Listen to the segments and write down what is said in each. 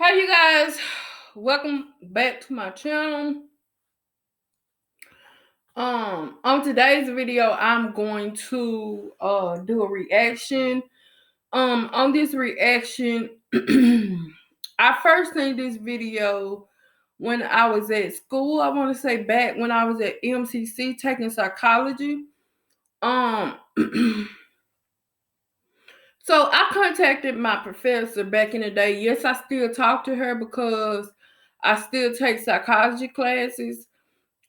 Hey you guys, welcome back to my channel. On today's video, I'm going to do a reaction. On this reaction, I first seen this video when I was at school. I want to say back when I was at MCC taking psychology. Um, so I contacted my professor back in the day. Yes, I still talk to her because I still take psychology classes.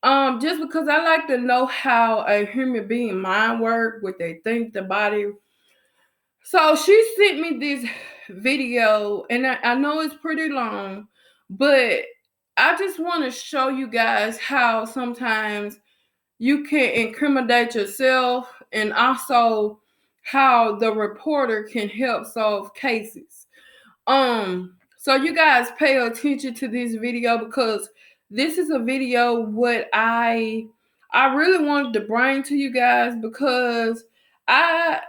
Just because I like to know how a human being mind work, what they think, the body. So she sent me this video, and I know it's pretty long, but I just want to show you guys how sometimes you can incriminate yourself, and also how the reporter can help solve cases. So you guys pay attention to this video because this is a video what I really wanted to bring to you guys because I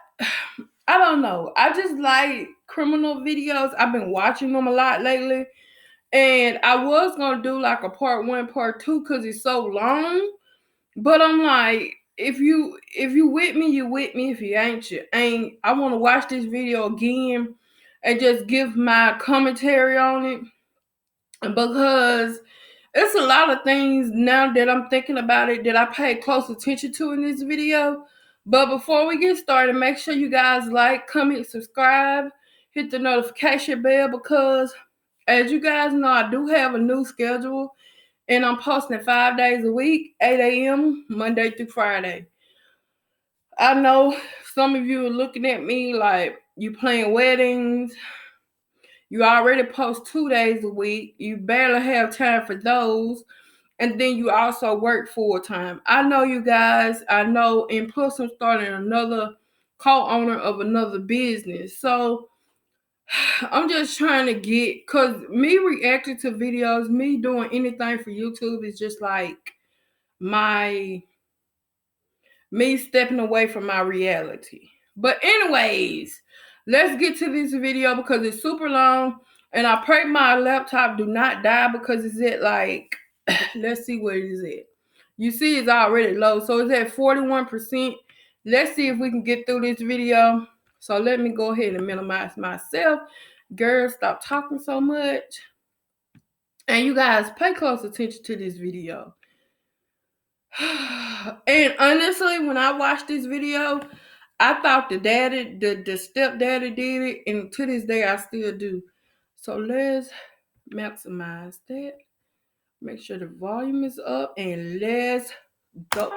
I don't know. I just like criminal videos. I've been watching them a lot lately. And I was gonna do like a part one, part two, because it's so long. But I'm like, if you with me, you with me. If you ain't, you ain't. I want to watch this video again and just give my commentary on it because it's a lot of things now that I'm thinking about it that I paid close attention to in this video. But before we get started, make sure you guys like, comment, subscribe, hit the notification bell because as you guys know, I do have a new schedule and I'm posting 5 days a week, 8 a.m., Monday through Friday. I know some of you are looking at me like you playing weddings. You already post 2 days a week. You barely have time for those. And then you also work full time. I know you guys. I know. And plus, I'm starting another co-owner of another business. So I'm just trying to get, because me reacting to videos, me doing anything for YouTube is just like my me stepping away from my reality. But anyways, let's get to this video because it's super long. And I pray my laptop do not die because it's at like, let's see what it is at. You see it's already low. So it's at 41%. Let's see if we can get through this video. So let me go ahead and minimize myself. Girl, stop talking so much. And you guys pay close attention to this video. And honestly, when I watched this video, I thought the stepdaddy did it, and to this day I still do. So let's maximize that. Make sure the volume is up, and let's go.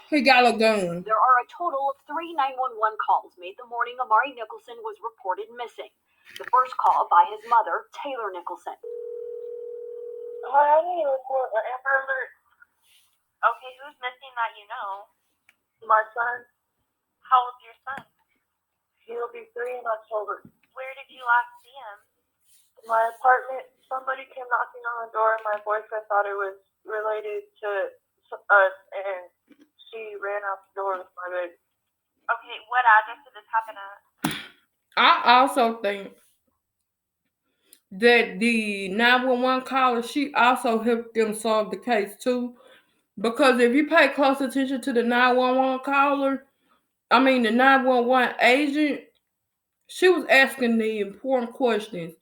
He got a gun. There are a total of 3 911 calls made the morning Amari Nicholson was reported missing. The first call by his mother, Taylor Nicholson. I need to report an Amber Alert. Okay, who's missing that you know? My son, How old's your son? he'll be 3 in October. Where did you last see him? My apartment, somebody came knocking on the door. My boyfriend thought it was related to us, and she ran out the door with my baby. Okay, what address did this happen at? I also think that the 911 caller, she also helped them solve the case too. Because if you pay close attention to the 911 caller, the 911 agent, she was asking the important questions.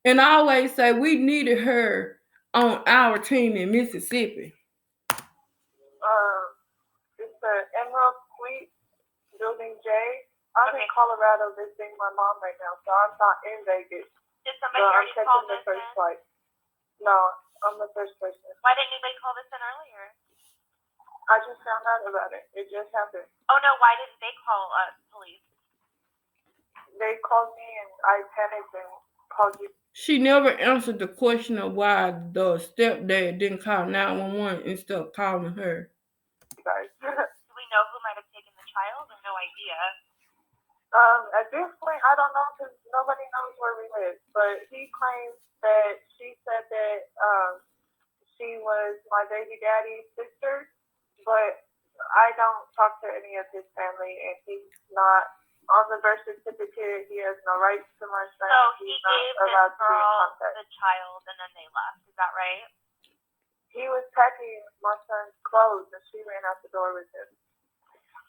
And I always say we needed her on our team in Mississippi. It's the Emerald Suite, Building J. I'm in Colorado visiting my mom right now, so I'm not in Vegas. Did somebody I'm already call taking the this first in? flight. No, I'm the first person. Why didn't anybody call this in earlier? I just found out about it. It just happened. Oh no, why didn't they call police? They called me and I panicked and called you. She never answered the question of why the stepdad didn't call 911 instead of calling her. Guys. Do we know who might have taken the child or no idea? At this point, I don't know because nobody knows where we live. But he claims that she said that she was my baby daddy's sister, but I don't talk to any of his family, and he's not on the birth certificate. He has no rights to my son. So he He's not gave allowed this to be in girl contact. the child, and then they left. Is that right? He was packing my son's clothes, and she ran out the door with him.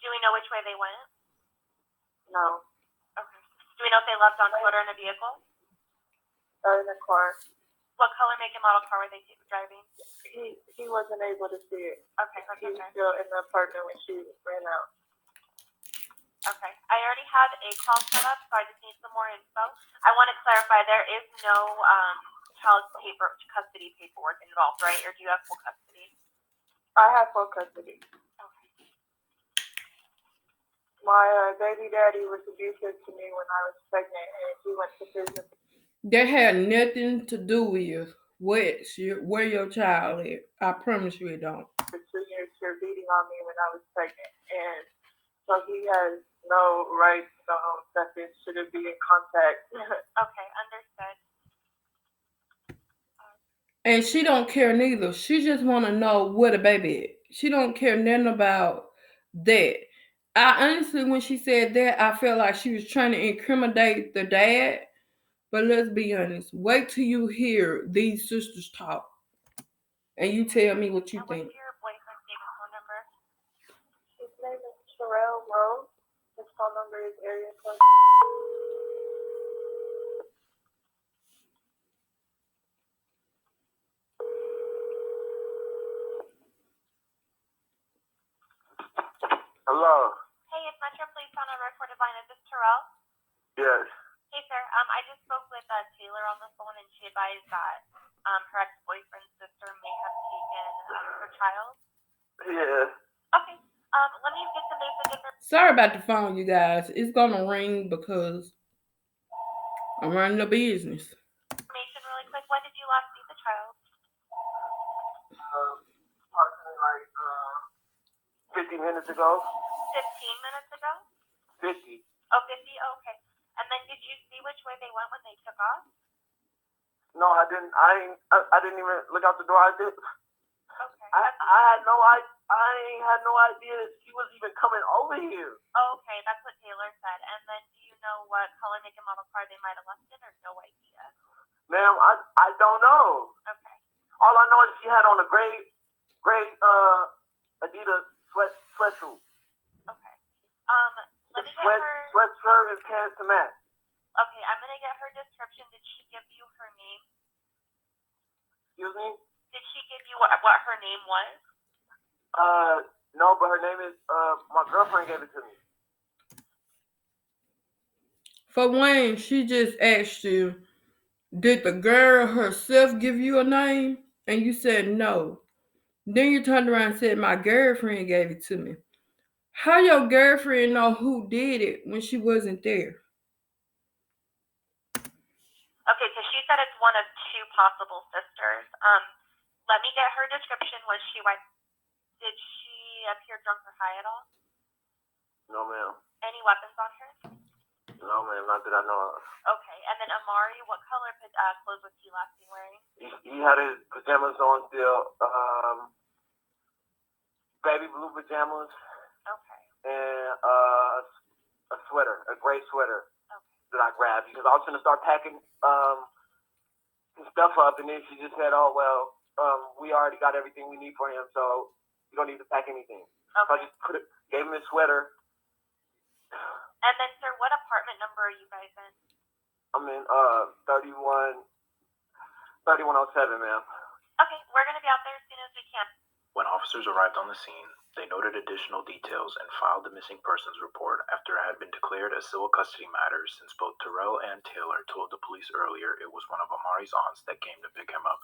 Do we know which way they went? No, Okay. Do we know if they left on foot or in a vehicle? in the car. What color, make, and model car were they driving? He wasn't able to see it. Okay, that's He was okay. still in the apartment when she ran out. Okay. I already have a call set up, so I just need some more info. I want to clarify, there is no child custody paperwork involved, right? Or do you have full custody? I have full custody. Okay. My baby daddy was abusive to me when I was pregnant, and he went to prison. That had nothing to do with where your child is. I promise you it don't. For 2 years for beating on me when I was pregnant, and so he has no rights, no nothing, shouldn't be in contact. Okay, understood. And she don't care neither. She just want to know where the baby is. She don't care nothing about that. I honestly, when she said that, I felt like she was trying to incriminate the dad. But let's be honest. Wait till you hear these sisters talk, and you tell me what you And think. what's your boyfriend's name and phone number? His name is Terrell Rose. His phone number is area code. Hello. Hey, it's Metro Police on a recorded line. Is this Terrell? Yes. Hey, sir. I just spoke with Taylor on the phone, and she advised that her ex-boyfriend's sister may have taken her child. Yeah. Okay. Let me get the basic information. Sorry about the phone, you guys. It's gonna ring because I'm running a business. Really quick. When did you last see the child? Approximately like 50 minutes ago. 15 minutes ago? 50. Oh, 50? Oh, okay. And then did you see which way they went when they took off? No, I didn't. I didn't even look out the door. I did. Okay. I had no. I ain't had no idea that she was even coming over here. Oh, okay. That's what Taylor said. And then do you know what color, make, and model car they might have left in, or no idea? Ma'am, I don't know. Okay. All I know is she had on a gray Adidas sweatsuit. Okay. Let me get her. Sweatshirt and pants to match. Okay, I'm gonna get her description. Did she give you her name? Excuse me? Did she give you what her name was? No, but her name is my girlfriend gave it to me. For Wayne, she just asked you, did the girl herself give you a name? And you said no. Then you turned around and said, my girlfriend gave it to me. How your girlfriend know who did it when she wasn't there? Okay, so she said it's one of two possible sisters. Let me get her description. Was she white? Did she appear drunk or high at all? No, ma'am. Any weapons on her? No, ma'am, not that I know of. Okay, and then Amari, what color clothes was he last seen wearing? He had his pajamas on still. Baby blue pajamas. Okay. And a sweater, a gray sweater. Okay. That I grabbed because I was gonna start packing his stuff up, and then she just said, "Oh well, we already got everything we need for him, so you don't need to pack anything." Okay. So I just gave him his sweater. And then, sir, what apartment number are you guys in? I'm in 3107, ma'am. Okay, we're gonna be out there as soon as we can. When officers arrived on the scene, they noted additional details and filed the missing persons report after it had been declared a civil custody matter since both Terrell and Taylor told the police earlier it was one of Amari's aunts that came to pick him up.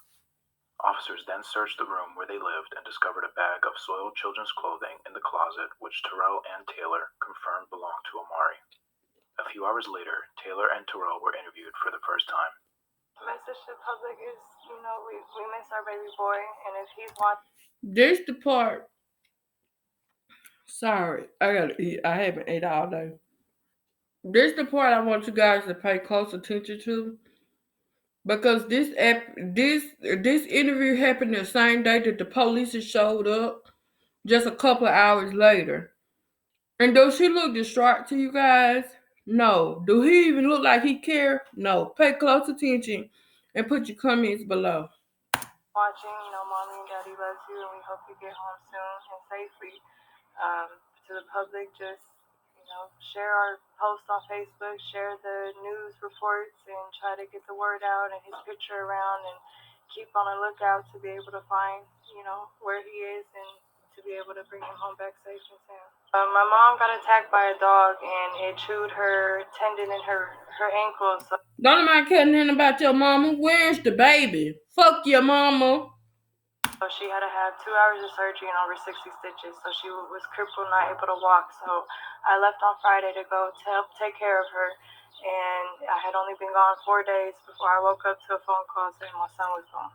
Officers then searched the room where they lived and discovered a bag of soiled children's clothing in the closet, which Terrell and Taylor confirmed belonged to Amari. A few hours later, Taylor and Terrell were interviewed for the first time. The message to the public is, we miss our baby boy, and if he's watching. This the part. Sorry, I gotta eat. I haven't ate all day. This the part I want you guys to pay close attention to. because this interview happened the same day that the police showed up, just a couple of hours later. And does she look distraught to you guys? No. Do he even look like he care? No. Pay close attention and put your comments below. Watching, mommy and daddy loves you, and we hope you get home soon and safely. To the public, just share our post on Facebook, share the news reports, and try to get the word out and his picture around, and keep on the lookout to be able to find where he is and to be able to bring him home back safe and sound. My mom got attacked by a dog and it chewed her tendon in her ankle. So don't nobody care nothing about your mama. Where's the baby? Fuck your mama. So she had to have 2 hours of surgery and over 60 stitches. So she was crippled, not able to walk. So I left on Friday to go to help take care of her. And I had only been gone 4 days before I woke up to a phone call saying my son was gone.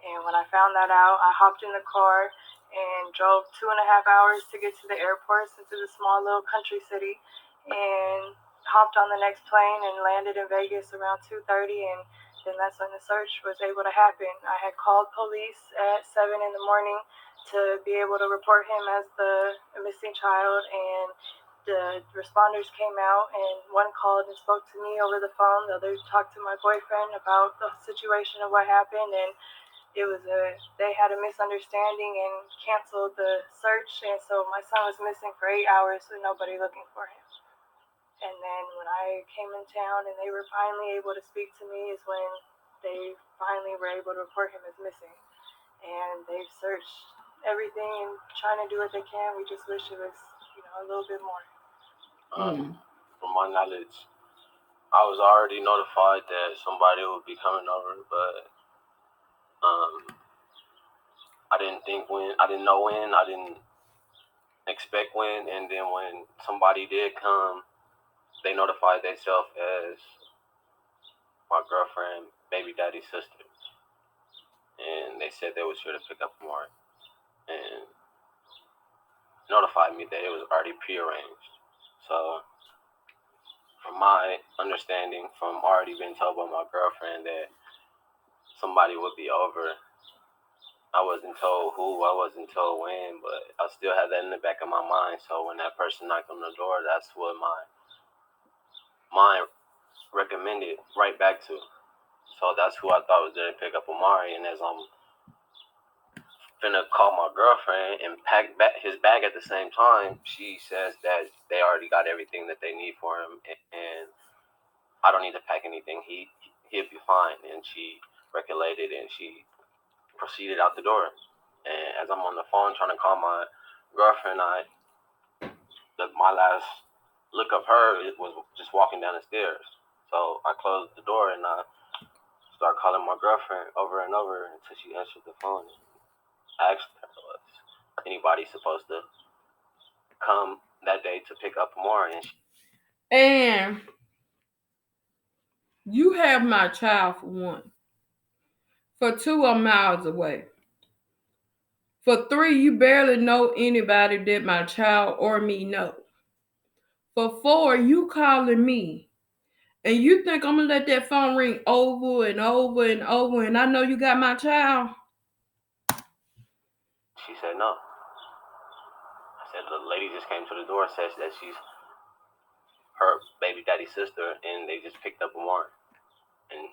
And when I found that out, I hopped in the car and drove 2.5 hours to get to the airport, since it's a small little country city, and hopped on the next plane and landed in Vegas around 2:30. And then that's when the search was able to happen. I had called police at 7 in the morning to be able to report him as the missing child, and the responders came out, and one called and spoke to me over the phone. The other talked to my boyfriend about the situation of what happened, and they had a misunderstanding and canceled the search, and so my son was missing for 8 hours with nobody looking for him. And then when I came in town and they were finally able to speak to me is when they finally were able to report him as missing. And they've searched everything and trying to do what they can. We just wish it was, a little bit more. From my knowledge, I was already notified that somebody would be coming over, but I didn't think when, I didn't know when, I didn't expect when, and then when somebody did come, they notified themselves as my girlfriend, baby daddy's sister, and they said they was here to pick up more, and notified me that it was already prearranged. So, from my understanding, from already being told by my girlfriend that somebody would be over, I wasn't told who, I wasn't told when, but I still had that in the back of my mind. So when that person knocked on the door, that's what my mind recommended right back to. So that's who I thought was there to pick up Amari. And as I'm finna call my girlfriend and pack his bag at the same time, she says that they already got everything that they need for him, and I don't need to pack anything. He'll be fine. And she recollected and she proceeded out the door. And as I'm on the phone trying to call my girlfriend, my last look of her, it was just walking down the stairs. So I closed the door and I started calling my girlfriend over and over until she answered the phone. I asked her, was anybody supposed to come that day to pick up more? And you have my child for one. For two, I'm miles away. For three, you barely know anybody that my child or me know. For four, you calling me. And you think I'm gonna let that phone ring over and over and over, and I know you got my child? She said no. I said the lady just came to the door and says that she's her baby daddy's sister, and they just picked up Amari. And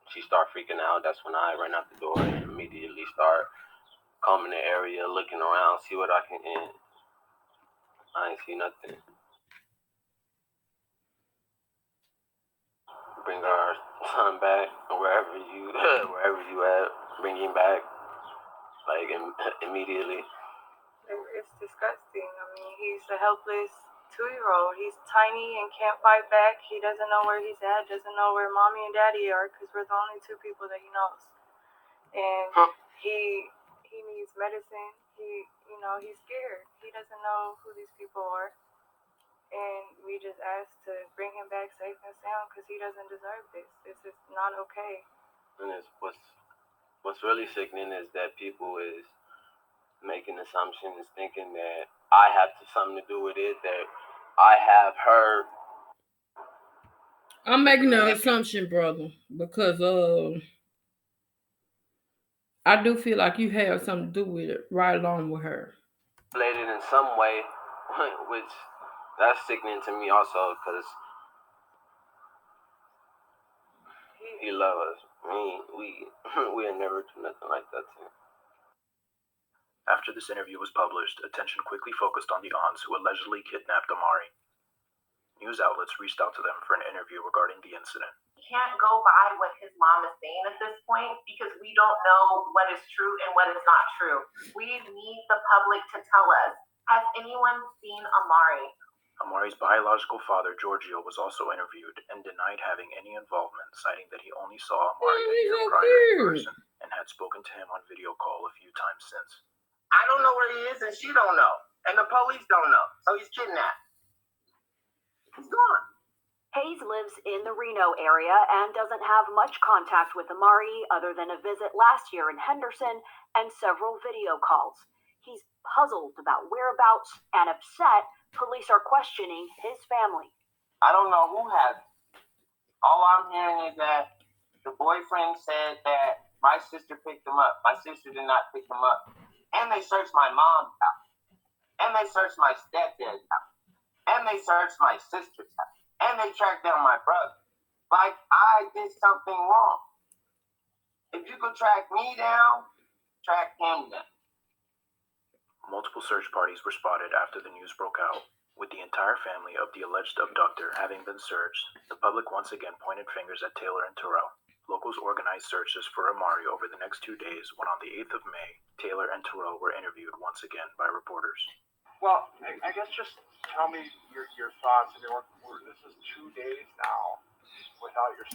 she started freaking out. That's when I ran out the door and immediately start combing the area, looking around, see what I can. And I ain't see nothing. Bring our son back, wherever you at. Bring him back, like immediately. It's disgusting. I mean, he's a helpless 2-year-old. He's tiny and can't fight back. He doesn't know where he's at, doesn't know where mommy and daddy are, because we're the only two people that he knows. And he needs medicine. He's scared. He doesn't know who these people are. And we just ask to bring him back safe and sound, because he doesn't deserve this. This is not okay. And what's really sickening is that people is making assumptions, thinking that I have something to do with it, that I have her I'm making an assumption, brother, because I do feel like you have something to do with it, right along with her. Related in some way, which that's sickening to me also, because he loves us. We would never do nothing like that to him. After this interview was published, attention quickly focused on the aunts who allegedly kidnapped Amari. News outlets reached out to them for an interview regarding the incident. We can't go by what his mom is saying at this point because we don't know what is true and what is not true. We need the public to tell us, has anyone seen Amari? Amari's biological father, Giorgio, was also interviewed and denied having any involvement, citing that he only saw Amari a year prior in person and had spoken to him on video call a few times since. I don't know where he is and she don't know. And the police don't know. So he's kidnapped. He's gone. Hayes lives in the Reno area and doesn't have much contact with Amari other than a visit last year in Henderson and several video calls. He's puzzled about whereabouts and upset police are questioning his family. I don't know who has it. All I'm hearing is that the boyfriend said that my sister picked him up. My sister did not pick him up. And they searched my mom's house. And they searched my stepdad's house. And they searched my sister's house. And they tracked down my brother. Like I did something wrong. If you could track me down, track him down. Multiple search parties were spotted after the news broke out. With the entire family of the alleged abductor having been searched, the public once again pointed fingers at Taylor and Terrell. Locals organized searches for Amari over the next 2 days when on the 8th of May, Taylor and Terrell were interviewed once again by reporters. Well, I guess just tell me your thoughts. I mean, this is 2 days now without your...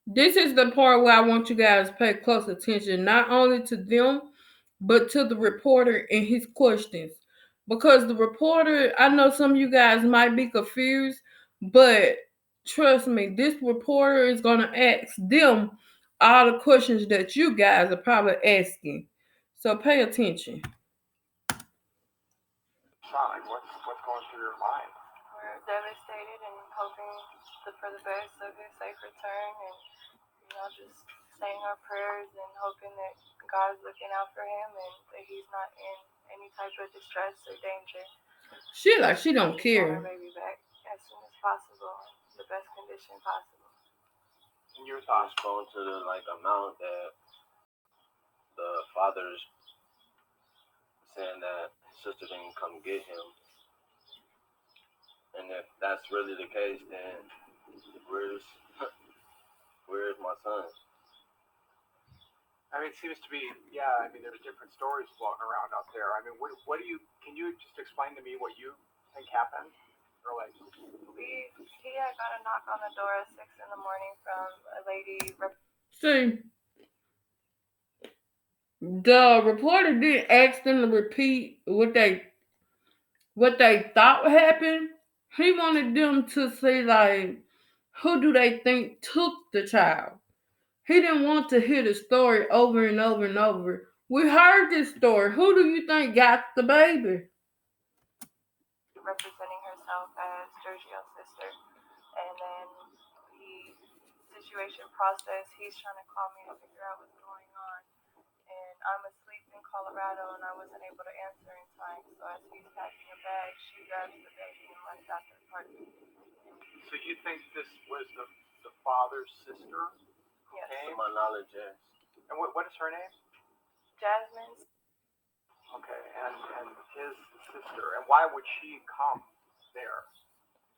This is the part where I want you guys to pay close attention, not only to them, but to the reporter and his questions. Because the reporter, I know some of you guys might be confused, but trust me, this reporter is going to ask them all the questions that you guys are probably asking. So pay attention. Sonic, what's going through your mind? We're devastated and hoping for the best of his safe return, and just saying our prayers and hoping that God's looking out for him and that he's not in any type of distress or danger. She don't care. Want our baby back as soon as possible, in the best condition possible. And your thoughts? Going to the amount that the father's saying that his sister didn't come get him, and if that's really the case, then where's my son? I mean, it seems to be, I mean, there's different stories floating around out there. I mean, can you just explain to me what you think happened? Or He had got a knock on the door at 6 in the morning from a lady. See, the reporter didn't ask them to repeat what they thought happened. He wanted them to say, like, who do they think took the child? He didn't want to hear the story over and over and over. We heard this story. Who do you think got the baby? Representing herself as Giorgio's sister. And then situation process, he's trying to call me to figure out what's going on. And I'm asleep in Colorado and I wasn't able to answer in time. So as he's packing a bag, she grabs the baby and runs out the apartment. So you think this was the father's sister? Yes. To my knowledge, yes. And what is her name? Jasmine. Okay, and his sister. And why would she come there?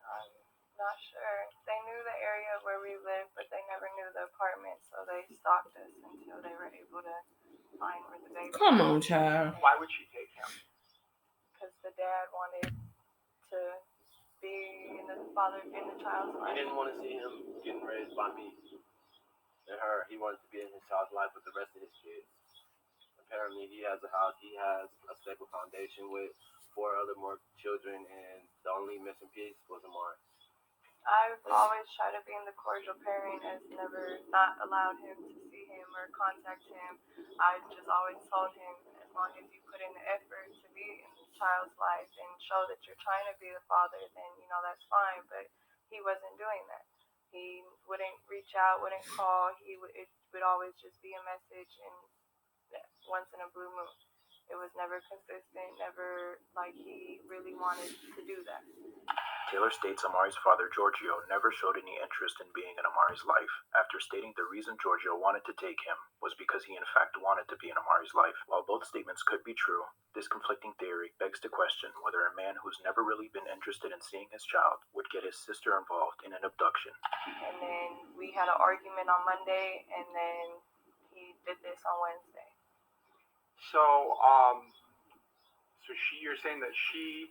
I'm not sure. They knew the area where we lived, but they never knew the apartment, so they stalked us until they were able to find where the baby was. Come on, child. Why would she take him? Because the dad wanted to be in the child's life. He didn't want to see him getting raised by me and her. He wanted to be in his child's life with the rest of his kids. Apparently, he has a house. He has a stable foundation with 4 other more children, and the only missing piece was Amari. I've always tried to be in the cordial parent, has never not allowed him to see him or contact him. I just always told him, as long as you put in the effort to be in the child's life and show that you're trying to be the father, then that's fine. But he wasn't doing that. He wouldn't reach out, wouldn't call. It would always just be a message, and once in a blue moon. It was never consistent, never like he really wanted to do that. Taylor states Amari's father, Giorgio, never showed any interest in being in Amari's life, after stating the reason Giorgio wanted to take him was because he in fact wanted to be in Amari's life. While both statements could be true, this conflicting theory begs to question whether a man who's never really been interested in seeing his child would get his sister involved in an abduction. And then we had an argument on Monday, and then he did this on Wednesday. So, you're saying that she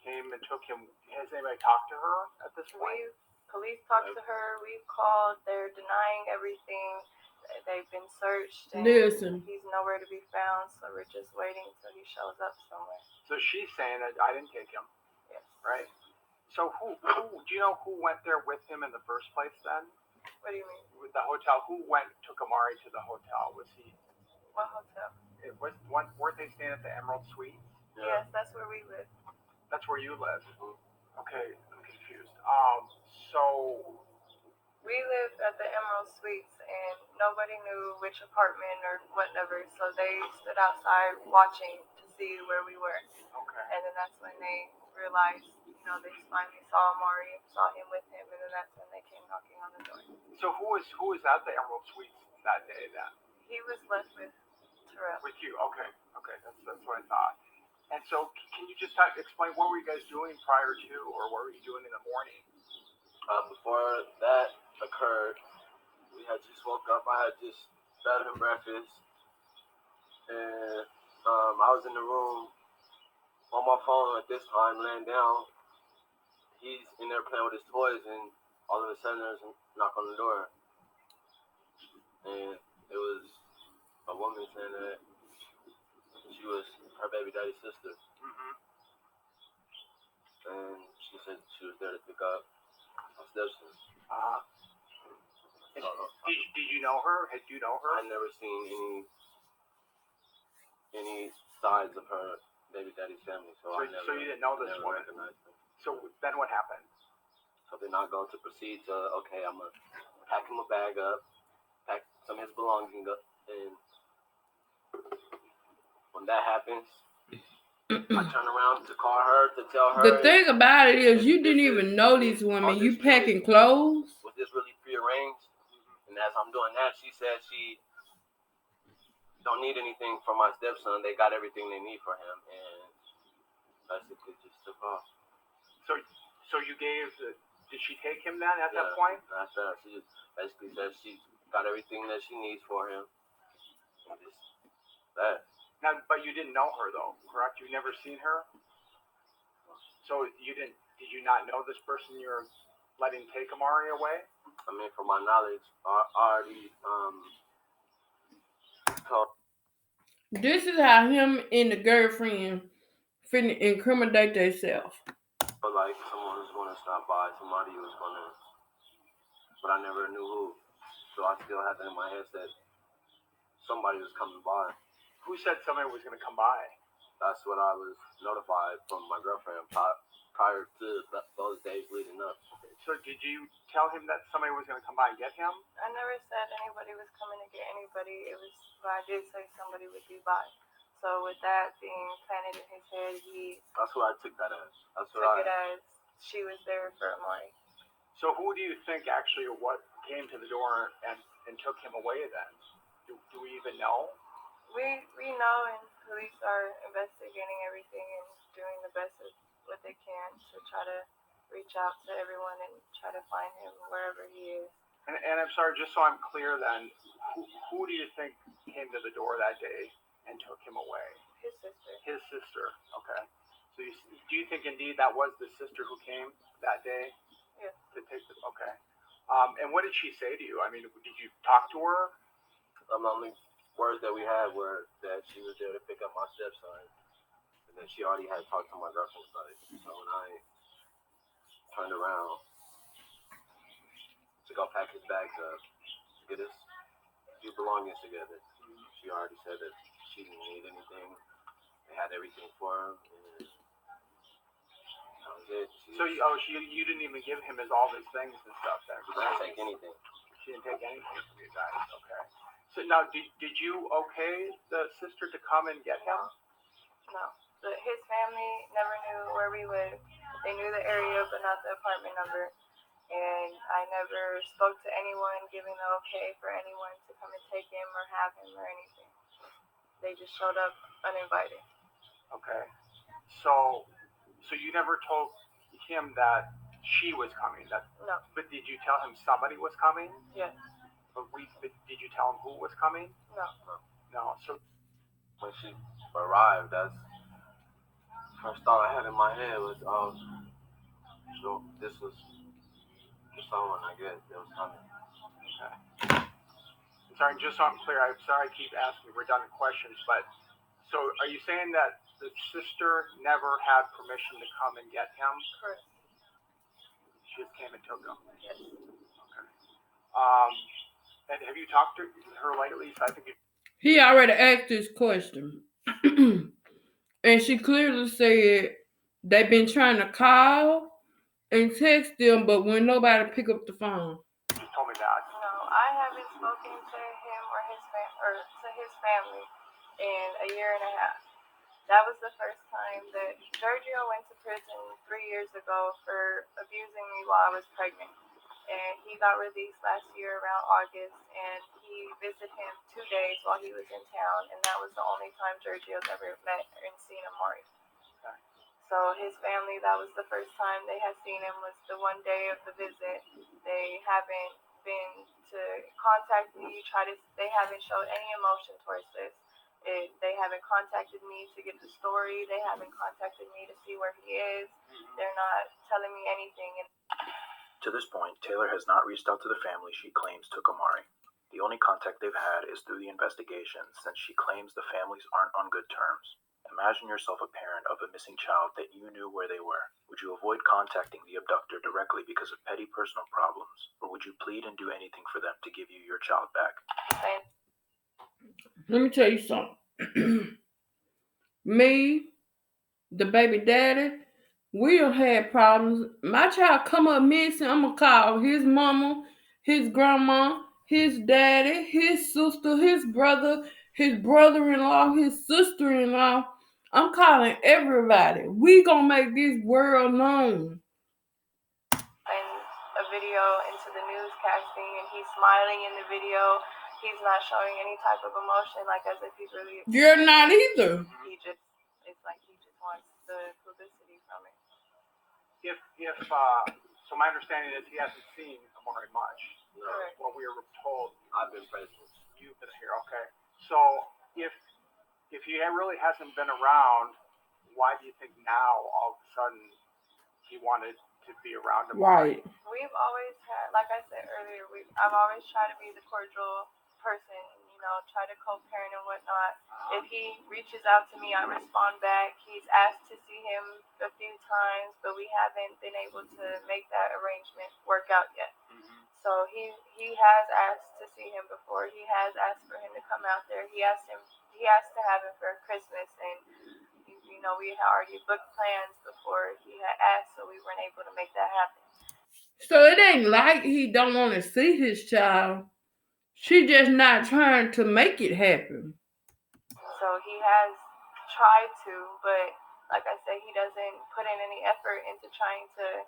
came and took him. Has anybody talked to her at this point? Police talked to her. We've called. They're denying everything. They've been searched. And Listen. He's nowhere to be found, so we're just waiting until he shows up somewhere. So she's saying that I didn't take him. Yes. Right. So who do you know who went there with him in the first place then? What do you mean? With the hotel, who took Amari to the hotel? Was he? What hotel? Weren't they staying at the Emerald Suite? Yeah. Yes, that's where we live. That's where you live. Okay, I'm confused. So we lived at the Emerald Suites, and nobody knew which apartment or whatever, so they stood outside watching to see where we were. Okay. And then that's when they realized, they finally saw Amari, saw him with him, and then that's when they came knocking on the door. So who was at the Emerald Suites that day then? He was left with Terrell. With you, okay, that's what I thought. And so, can you just explain what were you guys doing prior to, or what were you doing in the morning? Before that occurred, we had just woke up. I had just fed him breakfast, and I was in the room on my phone at this time, laying down. He's in there playing with his toys, and all of a sudden there's a knock on the door, and it was a woman saying that she was her baby daddy's sister. Mm-hmm. And she said she was there to pick up my stepson. Did you know her? Had you know her? I never seen any sides of her baby daddy's family, so you didn't know this woman. Recognized her. So then what happened? So then I go to proceed to I'm gonna pack him a bag up, pack some of his belongings up, and when that happens, I turn around to call her to tell her. The thing about it is, you didn't even know these women. You packing clothes. Was this really prearranged? And as I'm doing that, she said she don't need anything from my stepson. They got everything they need for him, and basically just took off. So you gave. Did she take him then at that point? After that, she just basically said she got everything that she needs for him. And just that. Now, but you didn't know her though, correct? You never seen her. So you didn't? Did you not know this person you're letting take Amari away? I mean, from my knowledge, I already told. This is how him and the girlfriend finna incriminate themselves. But like someone was gonna stop by, somebody was gonna, but I never knew who. So I still had that in my head that somebody was coming by. Who said somebody was gonna come by? That's what I was notified from my girlfriend prior to those days leading up. So did you tell him that somebody was gonna come by and get him? I never said anybody was coming to get anybody. But I did say somebody would be by. So with that being planted in his head, that's what I took that as. Took it as she was there for Amari. So who do you think actually came to the door and took him away then? Do we even know? We know, and police are investigating everything and doing the best of what they can to try to reach out to everyone and try to find him wherever he is. And I'm sorry, just so I'm clear then, who do you think came to the door that day and took him away? His sister. His sister, okay. So do you think indeed that was the sister who came that day? Yeah. To take okay. And what did she say to you? I mean, did you talk to her? The only words that we had were that she was there to pick up my stepson, and then she already had talked to my girlfriend about it. So when I turned around to go pack his bags up, get his few belongings together, she already said that she didn't need anything. They had everything for him, and That was it. So you didn't even give him all his things and stuff then? She didn't take anything. She didn't take anything from you guys. Okay. So now, did you okay the sister to come and get him? No. His family never knew where we lived. They knew the area, but not the apartment number. And I never spoke to anyone giving the okay for anyone to come and take him or have him or anything. They just showed up uninvited. Okay. So you never told him that she was coming? No. But did you tell him somebody was coming? Yes. But did you tell him who was coming? No. So when she arrived, that's first thought I had in my head was, so this was someone, I guess, that was coming. Okay. Sorry, just so I'm clear, I'm sorry I keep asking redundant questions, but so are you saying that the sister never had permission to come and get him? Correct. She just came and took him? Yes. Okay. And have you talked to her lately? So I think he already asked this question. And she clearly said they've been trying to call and text them, but when nobody pick up the phone. She told me that. No, I haven't spoken to him or to his family in a year and a half. That was the first time that Giorgio went to prison 3 years ago for abusing me while I was pregnant. And he got released last year around August, and he visited him 2 days while he was in town, and that was the only time Giorgio's ever met and seen Amari. Okay. So his family, that was the first time they had seen him, was the one day of the visit. They haven't been to contact me, they haven't showed any emotion towards this. They haven't contacted me to get the story. They haven't contacted me to see where he is. They're not telling me anything. To this point, Taylor has not reached out to the family she claims took Amari. The only contact they've had is through the investigation, since she claims the families aren't on good terms. Imagine yourself a parent of a missing child that you knew where they were. Would you avoid contacting the abductor directly because of petty personal problems, or would you plead and do anything for them to give you your child back? Let me tell you something. Me, the baby daddy, we have had problems. My child come up missing, I'm gonna call his mama, his grandma, his daddy, his sister, his brother-in-law, his sister-in-law. I'm calling everybody. We gonna make this world known. And a video into the newscasting, and he's smiling in the video. He's not showing any type of emotion, like as if he's really. You're not either. It's like he just wants the publicity from it. So my understanding is he hasn't seen Amari much. No. What we were told. I've been present. You've been here, okay. So if he really hasn't been around, why do you think now all of a sudden he wanted to be around him? Right. We've always had, like I said earlier, I've always tried to be the cordial person, try to co-parent and whatnot. If he reaches out to me, I respond back. He's asked to see him a few times, but we haven't been able to make that arrangement work out yet. So he has asked to see him before. He has asked for him to come out there. He asked to have him for Christmas, and we had already booked plans before he had asked, so we weren't able to make that happen. So it ain't like he don't want to see his child. She just not trying to make it happen. So he has tried to, but like I said, he doesn't put in any effort into trying to,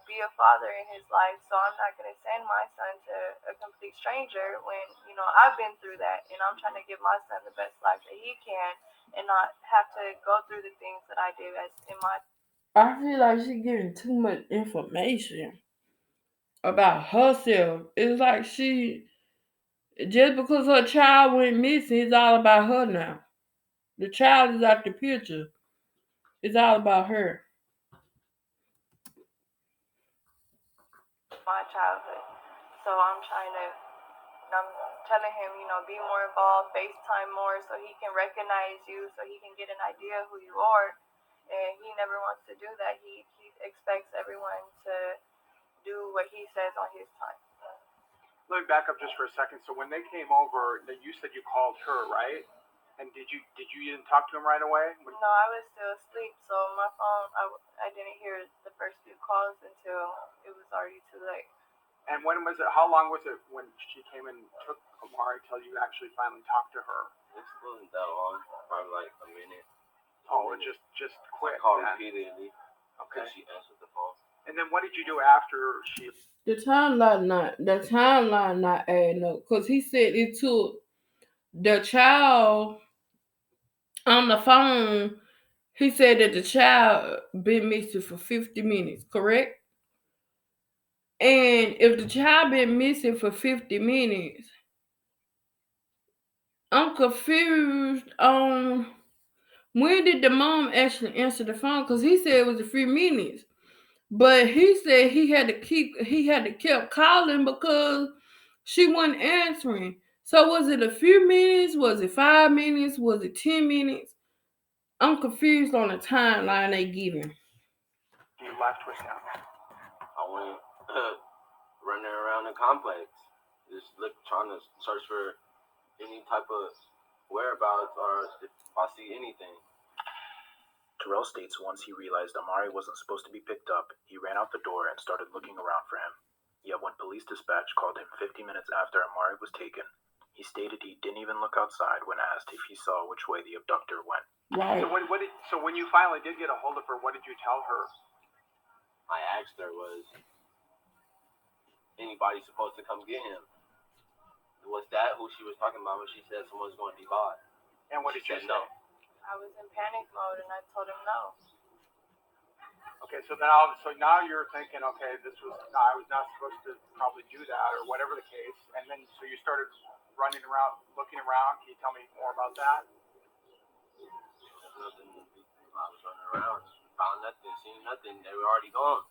be a father in his life. So I'm not going to send my son to a complete stranger when, I've been through that, and I'm trying to give my son the best life that he can and not have to go through the things that I did as in my. I feel like she's giving too much information about herself. It's like just because her child went missing, it's all about her now. The child is out the picture. It's all about her. My childhood. So I'm telling him, be more involved, FaceTime more so he can recognize you, so he can get an idea of who you are. And he never wants to do that. He expects everyone to do what he says on his time. Let me back up just for a second. So when they came over, you said you called her, right? And did you even talk to him right away? No, I was still asleep, so my phone, I didn't hear the first few calls until it was already too late. And when was it? How long was it when she came and took Amari till you actually finally talked to her? It wasn't that long, probably like a minute. Oh, it just quick. I called repeatedly. Okay. She answered the phone. And then what did you do after she? The timeline not adding up because he said it took the child on the phone. He said that the child been missing for 50 minutes, correct? And if the child been missing for 50 minutes, I'm confused on when did the mom actually answer the phone? Because he said it was a few minutes. But he said he had to keep calling because she wasn't answering. So was it a few minutes? Was it 5 minutes? Was it 10 minutes? I'm confused on the timeline they giving. You left with him. I went running around the complex, just trying to search for any type of whereabouts or if I see anything. Terrell states once he realized Amari wasn't supposed to be picked up, he ran out the door and started looking around for him. Yet when police dispatch called him 50 minutes after Amari was taken, he stated he didn't even look outside when asked if he saw which way the abductor went. Right. So when you finally did get a hold of her, what did you tell her? I asked her, was anybody supposed to come get him? Was that who she was talking about when she said someone's going to be bought? And what did you say? No. I was in panic mode and I told him no. Okay, so now you're thinking, okay, I was not supposed to probably do that or whatever the case, and then so you started running around, looking around. Can you tell me more about that? There's nothing. I was running around, found nothing, seen nothing. They were already gone.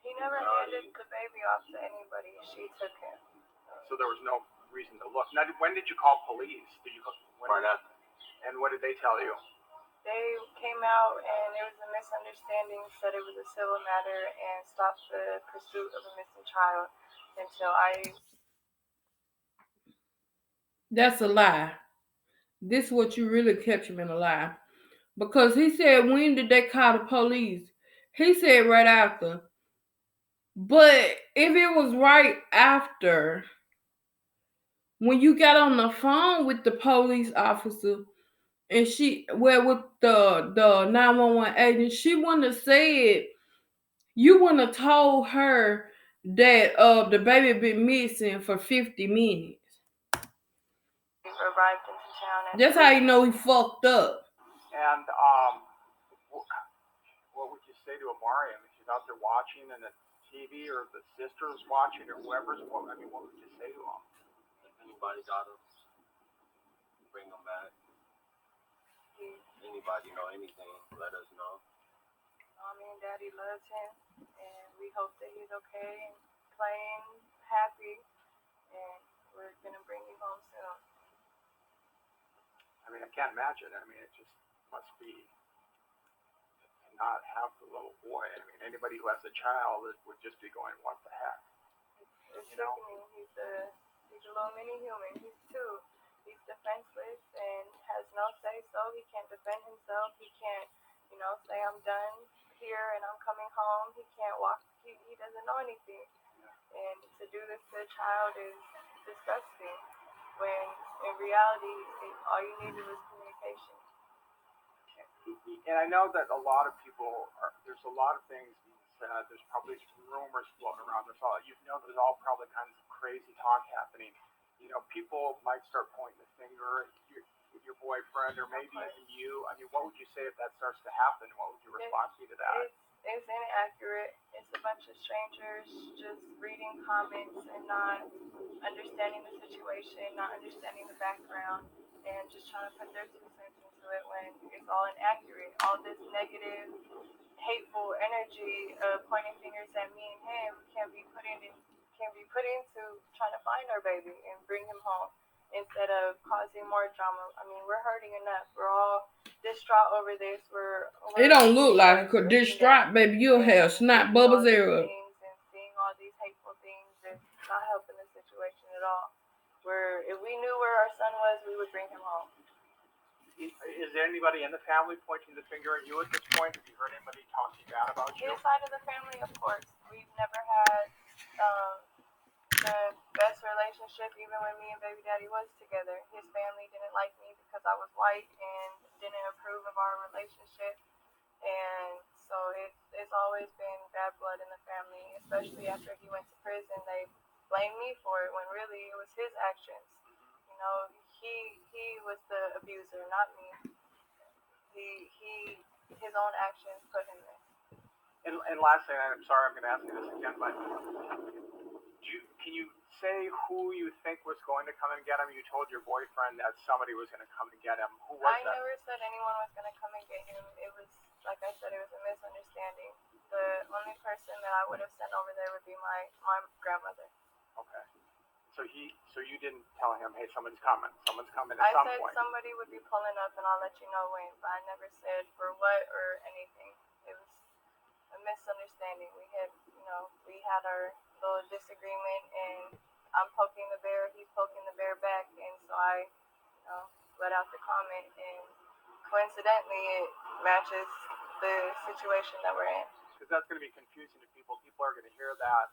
He never handed the baby off to anybody. She took him. So there was no reason to look. Now, when did you call police? Right after. And what did they tell you? They came out and there was a misunderstanding, said it was a civil matter, and stopped the pursuit of a missing child until That's a lie. This is what you really catch him in a lie. Because he said, when did they call the police? He said right after. But if it was right after, when you got on the phone with the police officer, and with the 911 agent, she wouldn't have said, you wouldn't have told her that the baby been missing for 50 minutes. arrived into town. That's how you know he fucked up. And what would you say to Amari? I mean, she's out there watching, and the TV or the sister's watching, or whoever's. What would you say to him? If anybody got him, bring him back. Anybody know anything, let us know. Mommy and Daddy loves him, and we hope that he's okay and playing happy, and we're gonna bring you home soon. I mean, I can't imagine. I mean, it just must be to not have the little boy. I mean, anybody who has a child would just be going, "What the heck?" It's sickening. He's a little mini human. He's 2. He's defenseless and has no say so. He can't defend himself. He can't, say I'm done here and I'm coming home. He can't walk. He doesn't know anything. And to do this to a child is disgusting. When in reality, all you needed was communication. And I know that a lot of people there's a lot of things being said. There's probably rumors floating around. There's all probably kinds of crazy talk happening. People might start pointing the finger at your boyfriend or maybe even you. I mean, what would you say if that starts to happen? What would your response be to that? It's inaccurate. It's a bunch of strangers just reading comments and not understanding the situation, not understanding the background, and just trying to put their 2 cents into it when it's all inaccurate. All this negative, hateful energy pointing fingers at me and him can be put into trying to find our baby and bring him home instead of causing more drama. I mean, we're hurting enough. We're all distraught over this. It don't look like it, because distraught, baby, you'll have snot bubbles there. And seeing all these hateful things is not helping the situation at all. If we knew where our son was, we would bring him home. Is there anybody in the family pointing the finger at you at this point? Have you heard anybody talking bad about you? His side of the family, of course. We've never had the best relationship, even when me and baby daddy was together. His family didn't like me because I was white and didn't approve of our relationship. And so it's always been bad blood in the family, especially after he went to prison. They blamed me for it when really it was his actions. You know, he was the abuser, not me. His own actions put him there. And lastly, I'm sorry I'm going to ask you this again, but can you say who you think was going to come and get him? You told your boyfriend that somebody was going to come and get him. Who was that? I never said anyone was going to come and get him. It was, like I said, it was a misunderstanding. The only person that I would have sent over there would be my grandmother. Okay. So you didn't tell him, hey, someone's coming at some point. I said somebody would be pulling up and I'll let you know when, but I never said for what or anything. It was a misunderstanding. We had our little disagreement, and I'm poking the bear, he's poking the bear back, and so I, let out the comment, and coincidentally, it matches the situation that we're in. Because that's going to be confusing to people. People are going to hear that.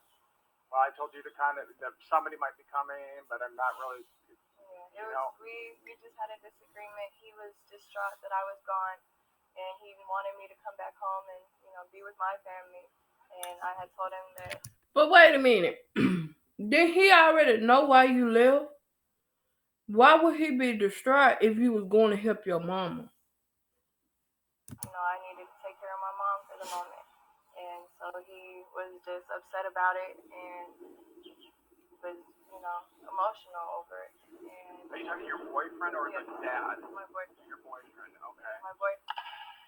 Well, I told you that somebody might be coming, but I'm not really. Yeah, we just had a disagreement. He was distraught that I was gone, and he wanted me to come back home and be with my family. And I had told him that. But wait a minute. Did he already know why you left? Why would he be distraught if you was going to help your mama? I needed to take care of my mom for the moment. And so he was just upset about it and was, emotional over it. And are you talking to your boyfriend or the dad? My boyfriend. Your boyfriend, okay. My boyfriend.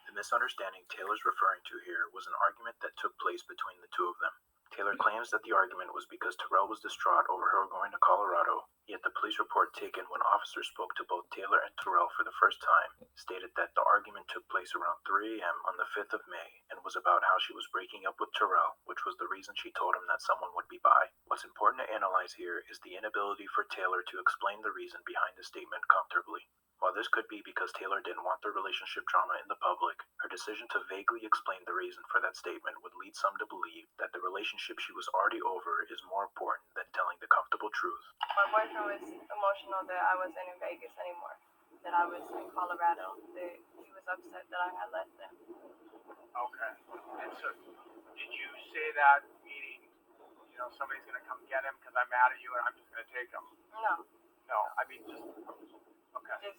The misunderstanding Taylor's referring to here was an argument that took place between the two of them. Taylor claims that the argument was because Terrell was distraught over her going to Colorado, yet the police report taken when officers spoke to both Taylor and Terrell for the first time stated that the argument took place around 3 a.m. on the 5th of May and was about how she was breaking up with Terrell, which was the reason she told him that someone would be by. What's important to analyze here is the inability for Taylor to explain the reason behind the statement comfortably. While this could be because Taylor didn't want the relationship drama in the public, her decision to vaguely explain the reason for that statement would lead some to believe that the relationship she was already over is more important than telling the comfortable truth. My boyfriend was emotional that I wasn't in Vegas anymore, that I was in Colorado, that he was upset that I had left them. Okay. And so, did you say that meaning, somebody's going to come get him because I'm mad at you and I'm just going to take him? No, I mean just... Okay. Just,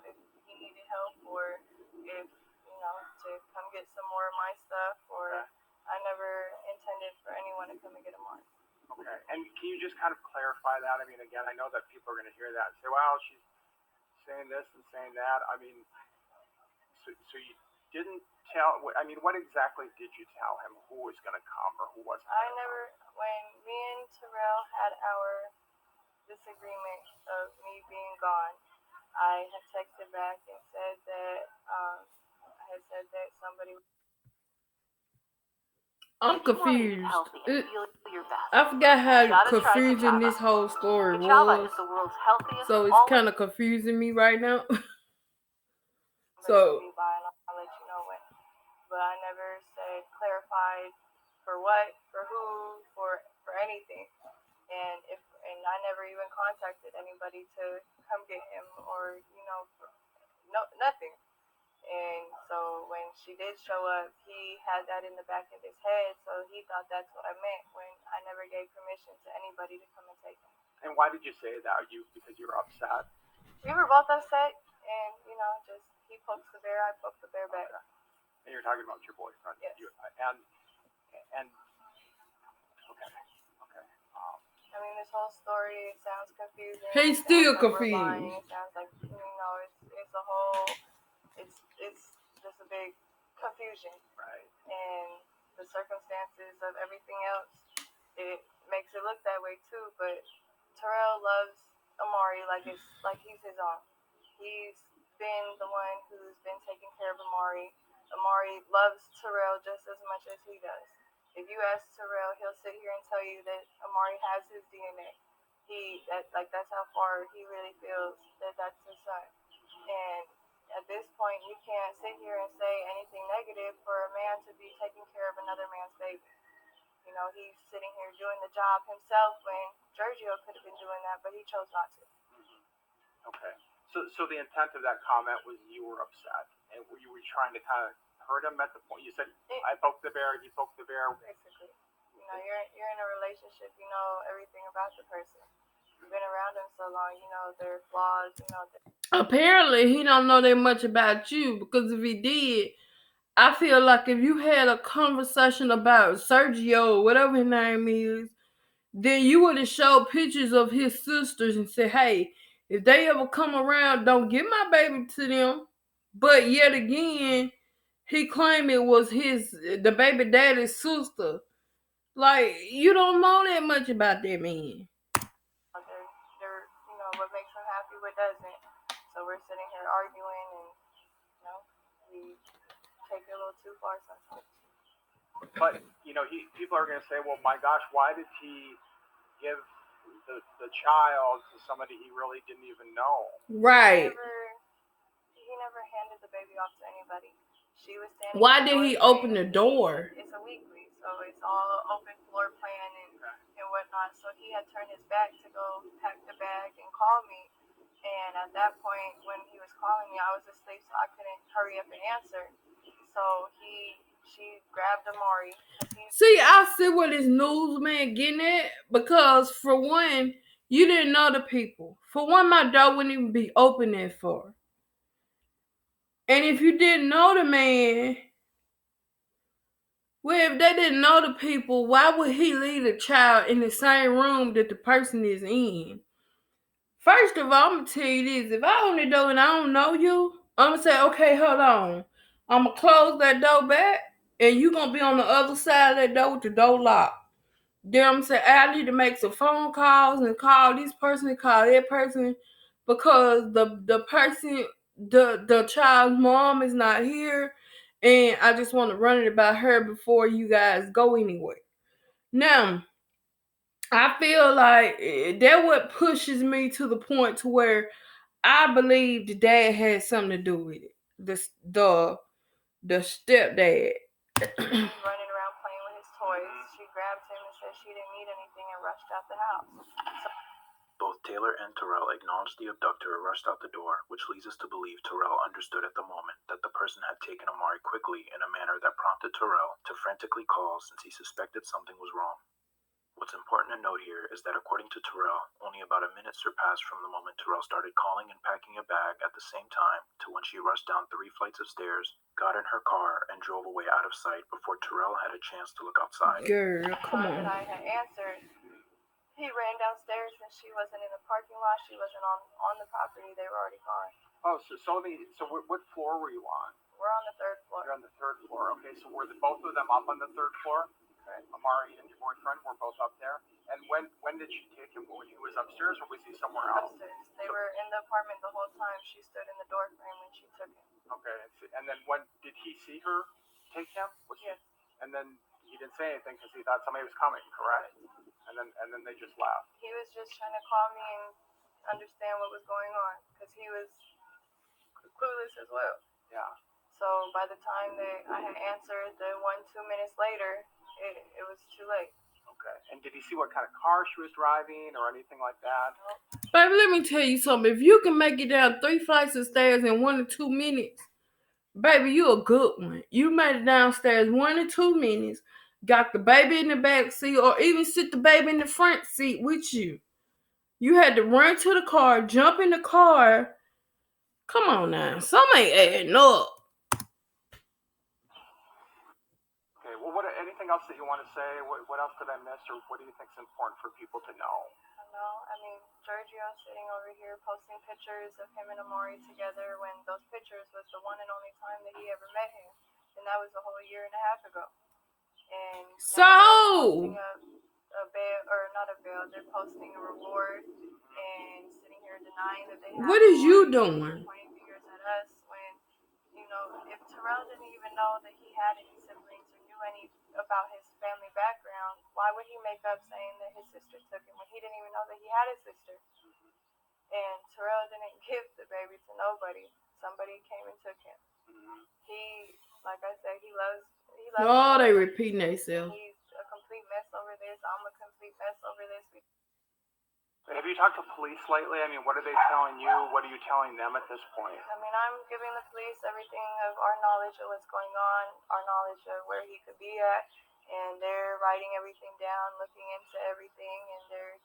if he needed help or if, to come get some more of my stuff or I never intended for anyone to come and get him on. Okay. And can you just kind of clarify that? I mean, again, I know that people are going to hear that and say, well, she's saying this and saying that. I mean, so you didn't tell, I mean, what exactly did you tell him? Who was going to come or who wasn't? When me and Terrell had our disagreement of me being gone, I had texted back and said that I had said that somebody. I'm confused. I forgot how confusing this whole story was. So it's kind of confusing me right now. So. I'll let you know when. But I never said clarified for what, for who, for anything. And I never even contacted anybody to come get him or, nothing. And so when she did show up, he had that in the back of his head, so he thought that's what I meant when I never gave permission to anybody to come and take him. And why did you say that? Because you were upset? We were both upset, and, just he pokes the bear, I poke the bear back. Okay. And you're talking about your boyfriend? Yes. Okay. I mean, this whole story sounds confusing. He's still confused. It sounds like, it's a whole, it's just a big confusion. Right. And the circumstances of everything else, it makes it look that way too. But Terrell loves Amari like he's his own. He's been the one who's been taking care of Amari. Amari loves Terrell just as much as he does. If you ask Terrell, he'll sit here and tell you that Amari has his DNA. That's how far he really feels that that's his son. And at you can't sit here and say anything negative for a man to be taking care of another man's baby. You know, he's sitting here doing the job himself when Giorgio could have been doing that, but he chose not to. Okay. So the intent of that comment was you were upset, and you were trying to kind of hurt him at the point. You said, I poked the bear, you poked the bear. Basically. You know, you're in a relationship, you know everything about the person. You've been around them so long, you know their flaws, you know Apparently, he don't know that much about you, because if he did, I feel like if you had a conversation about Sergio, whatever his name is, then you would have showed pictures of his sisters and said, hey, if they ever come around, don't give my baby to them. But yet again, he claimed it was the baby daddy's sister. Like, you don't know that much about that man. They're you know, what makes them happy, what doesn't. So we're sitting here arguing, and you know, we take it a little too far sometimes. But you know, people are going to say, well, my gosh, why did he give the child to somebody he really didn't even know? Right. He never handed the baby off to anybody. She was standing. Why did he open the door? It's a weekly, so it's all open floor plan and whatnot. So he had turned his back to go pack the bag and call me. And at that point, when he was calling me, I was asleep, so I couldn't hurry up and answer. So she grabbed Amari. See, I see where this newsman getting at, because for one, you didn't know the people. For one, my door wouldn't even be open that far. And if you didn't know the man, well, if they didn't know the people, why would he leave the child in the same room that the person is in? First of all, I'm going to tell you this. If I open the door and I don't know you, I'm going to say, okay, hold on. I'm going to close that door back, and you're going to be on the other side of that door with the door locked. Then I'm saying, I need to make some phone calls and call this person and call that person, because the person, the child's mom is not here, and I just want to run it about her before you guys go anywhere. Now, I feel like that what pushes me to the point to where I believe the dad had something to do with it. The stepdad. Running around playing with his toys. She grabbed him and said she didn't need anything and rushed out the house. Both Taylor and Terrell acknowledged the abductor rushed out the door, which leads us to believe Terrell understood at the moment that the person had taken Amari quickly in a manner that prompted Terrell to frantically call since he suspected something was wrong. What's important to note here is that according to Terrell, only about a minute surpassed from the moment Terrell started calling and packing a bag at the same time to when she rushed down 3 flights of stairs, got in her car, and drove away out of sight before Terrell had a chance to look outside. Girl, come on. That I had answered, he ran downstairs and she wasn't in the parking lot. She wasn't on the property. They were already gone. Oh, so what floor were you on? We're on the 3rd floor. You're on the 3rd floor. Okay, so were both of them up on the 3rd floor? Correct. Amari and your boyfriend were both up there. And when did she take him? When he was upstairs, or was he somewhere else? Upstairs. They were in the apartment the whole time. She stood in the door frame when she took him. Okay, and then when did he see her take him? Yes. And then he didn't say anything because he thought somebody was coming, correct? And then they just left. He was just trying to call me and understand what was going on because he was clueless as well. Yeah. So by the time that I had answered, the 1-2 minutes later, it was too late. Okay. And did he see what kind of car she was driving or anything like that? Nope. Baby, let me tell you something. If you can make it down 3 flights of stairs in 1 to 2 minutes, baby, you a good one. You made it downstairs 1 to 2 minutes, got the baby in the back seat, or even sit the baby in the front seat with you. You had to run to the car, jump in the car. Come on now. Something ain't adding up. Okay, well, anything else that you want to say? What else did I miss, or what do you think is important for people to know? I mean, Giorgio sitting over here posting pictures of him and Amari together when those pictures was the one and only time that he ever met him. And that was a whole year and a half ago. And so posting a bail, or not a bail, they're posting a reward and sitting here denying that they have. What is you doing? Pointing fingers at us when, you know, if Terrell didn't even know that he had any siblings or knew any about his family background, why would he make up saying that his sister took him when he didn't even know that he had a sister? And Terrell didn't give the baby to nobody. Somebody came and took him. He, like I said, he loves. Oh, they repeating themselves. He's a complete mess over this. I'm a complete mess over this. Have you talked to police lately? I mean, what are they telling you? What are you telling them at this point? I mean, I'm giving the police everything of our knowledge of what's going on, our knowledge of where he could be at, and they're writing everything down, looking into everything, and they're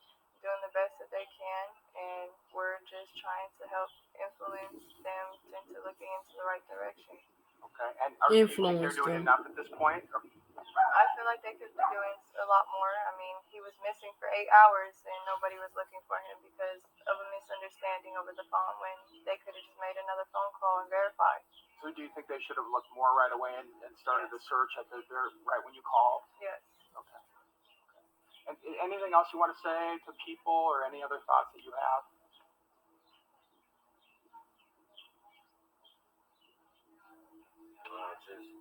doing the best that they can, and we're just trying to help influence them into looking into the right direction. Okay, and do you think they're doing enough at this point? I feel like they could be doing a lot more. I mean, he was missing for 8 hours and nobody was looking for him because of a misunderstanding over the phone when they could have just made another phone call and verified. So do you think they should have looked more right away and started the search at right when you called? Yes. Okay. And anything else you want to say to people or any other thoughts that you have?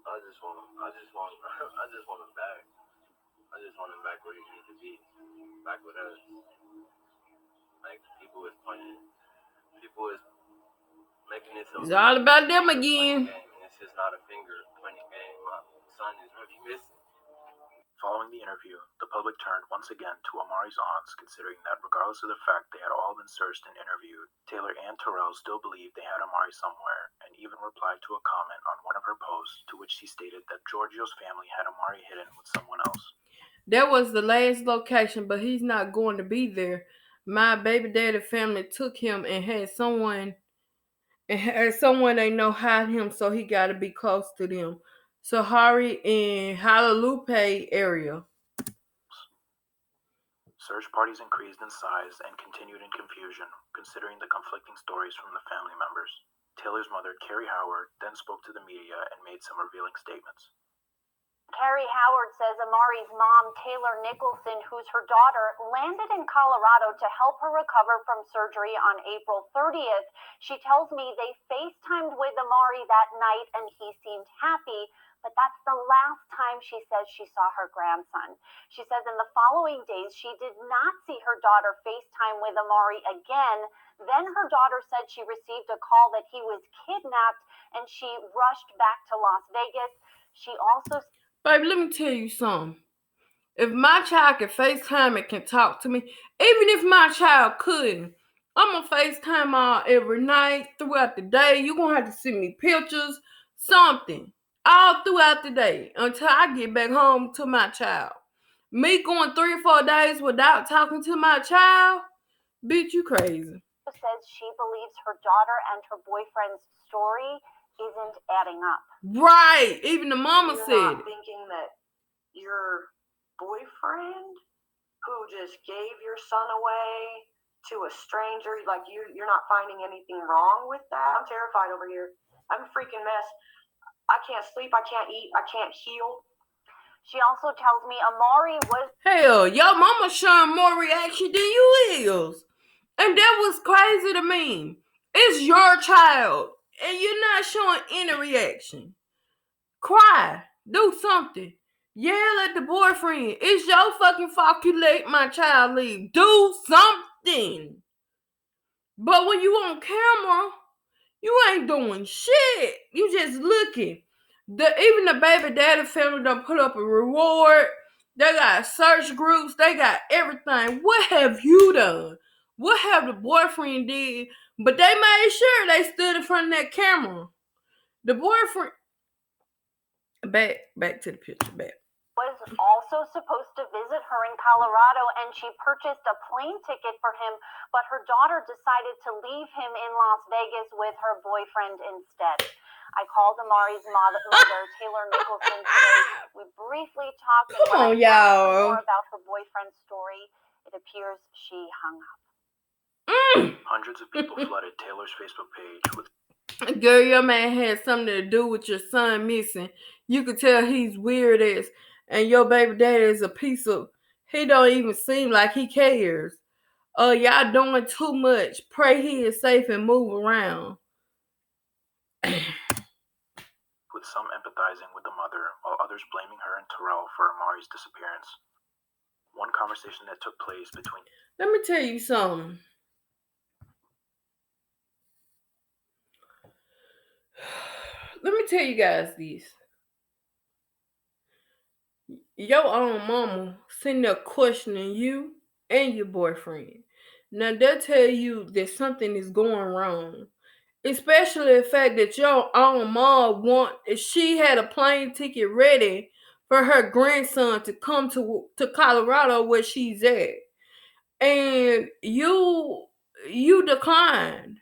I just want him back. I just want him back where he needs to be, back with us. Like people is making it so. It's all about them again. It's just not a finger pointing game. My son is really missing. Following the interview, the public turned once again to Amari's aunts, considering that regardless of the fact they had all been searched and interviewed, Taylor and Terrell still believed they had Amari somewhere, and even replied to a comment on one of her posts to which she stated that Giorgio's family had Amari hidden with someone else. That was the last location, but he's not going to be there. My baby daddy family took him and had someone they know hide him, so he got to be close to them. Sahari in Halalupe area. Search parties increased in size and continued in confusion, considering the conflicting stories from the family members. Taylor's mother, Carrie Howard, then spoke to the media and made some revealing statements. Carrie Howard says Amari's mom, Taylor Nicholson, who's her daughter, landed in Colorado to help her recover from surgery on April 30th. She tells me they FaceTimed with Amari that night and he seemed happy, but that's the last time she says she saw her grandson. She says in the following days she did not see her daughter FaceTime with Amari again. Then her daughter said she received a call that he was kidnapped and she rushed back to Las Vegas. She also... Baby, let me tell you something. If my child can FaceTime and can talk to me, even if my child couldn't, I'm going to FaceTime all every night, throughout the day. You're going to have to send me pictures, something, all throughout the day until I get back home to my child. Me going 3 or 4 days without talking to my child? Bitch, you crazy. Says she believes her daughter and her boyfriend's story isn't adding up. Right. Even the mama You're said not thinking that your boyfriend who just gave your son away to a stranger, like you're not finding anything wrong with that? I'm terrified over here. I'm a freaking mess. I can't sleep, I can't eat, I can't heal. She also tells me Amari was... Hell, your mama showing more reaction than you is. And that was crazy to me. It's your child. And you're not showing any reaction. Cry. Do something. Yell at the boyfriend. It's your fucking fault you let my child leave. Do something. But when you on camera, you ain't doing shit. You just looking. Even the baby daddy family done put up a reward. They got search groups. They got everything. What have you done? What have the boyfriend did? But they made sure they stood in front of that camera. The boyfriend... Back to the picture, back. Was also supposed to visit her in Colorado, and she purchased a plane ticket for him, but her daughter decided to leave him in Las Vegas with her boyfriend instead. I called Amari's mother, Taylor Nicholson, today. We briefly talked Come on, y'all. More about her boyfriend's story. It appears she hung up. Hundreds of people flooded Taylor's Facebook page with... Girl, your man had something to do with your son missing. You could tell he's weird ass. And your baby daddy is a piece of... He don't even seem like he cares. Y'all doing too much. Pray he is safe and move around. With some empathizing with the mother, while others blaming her and Terrell for Amari's disappearance. One conversation that took place between... Let me tell you something. let me tell you guys this. Your own mama sitting there questioning you and your boyfriend. Now they'll tell you that something is going wrong. Especially the fact that your own mom she had a plane ticket ready for her grandson to come to Colorado where she's at. And you declined.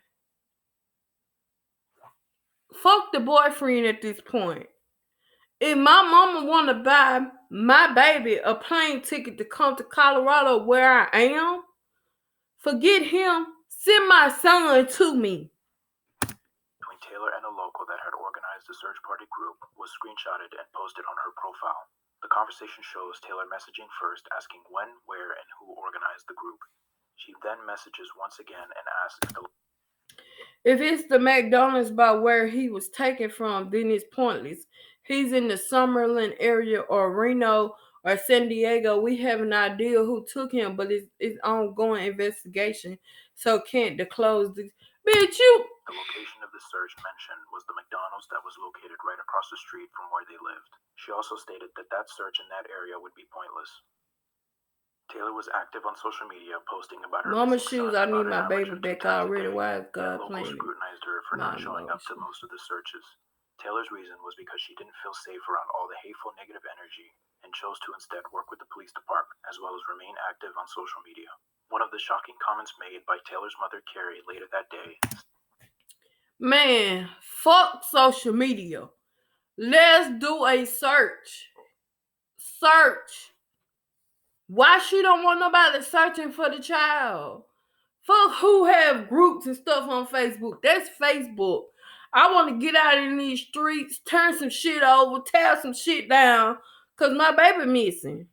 Fuck the boyfriend at this point. If my mama want to buy my baby a plane ticket to come to Colorado where I am, forget him. Send my son to me. Between Taylor and a local that had organized the search party group was screenshotted and posted on her profile. The conversation shows Taylor messaging first, asking when, where, and who organized the group. She then messages once again and asks if it's the McDonald's by where he was taken from, then it's pointless. He's in the Summerlin area or Reno or San Diego. We have an idea who took him, but it's ongoing investigation, so can't disclose this. Bitch, you. The location of the search mentioned was the McDonald's that was located right across the street from where they lived. She also stated that search in that area would be pointless. Taylor was active on social media, posting about her Mama missing shoes, son, I need about my an baby average of 2 back times a already. day, Why is and God locals playing it? scrutinized her for not showing up to most of the searches. Taylor's reason was because she didn't feel safe around all the hateful negative energy and chose to instead work with the police department as well as remain active on social media. One of the shocking comments made by Taylor's mother, Carrie, later that day. Man, fuck social media. Let's do a search. Why she don't want nobody searching for the child? Fuck who have groups and stuff on Facebook. That's Facebook. I want to get out in these streets, turn some shit over, tear some shit down, cause my baby missing.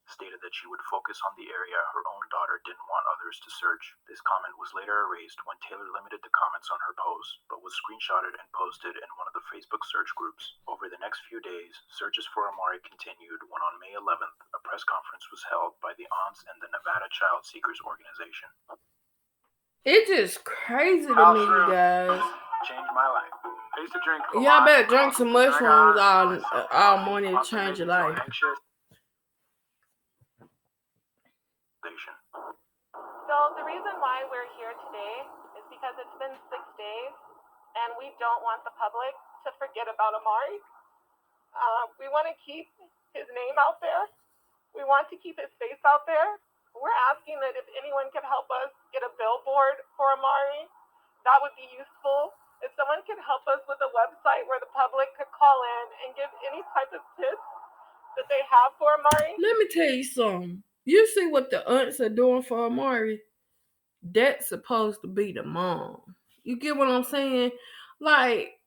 Stated that she would focus on the area her own daughter didn't want others to search. This comment was later erased when Taylor limited the comments on her post, but was screenshotted and posted in one of the Facebook search groups. Over the next few days, searches for Amari continued when on May 11th, a press conference was held by the aunts and the Nevada Child Seekers Organization. It's just crazy to me, you guys. Changed my life. I used to drink a Y'all lot better of drink coffee, some and I mushrooms got all morning to change your life. Anxious. So the reason why we're here today is because it's been 6 days and we don't want the public to forget about Amari. We want to keep his name out there. We want to keep his face out there. We're asking that if anyone could help us get a billboard for Amari, that would be useful. If someone could help us with a website where the public could call in and give any type of tips that they have for Amari. Let me tell you something. You see what the aunts are doing for Amari? That's supposed to be the mom. You get what I'm saying? Like,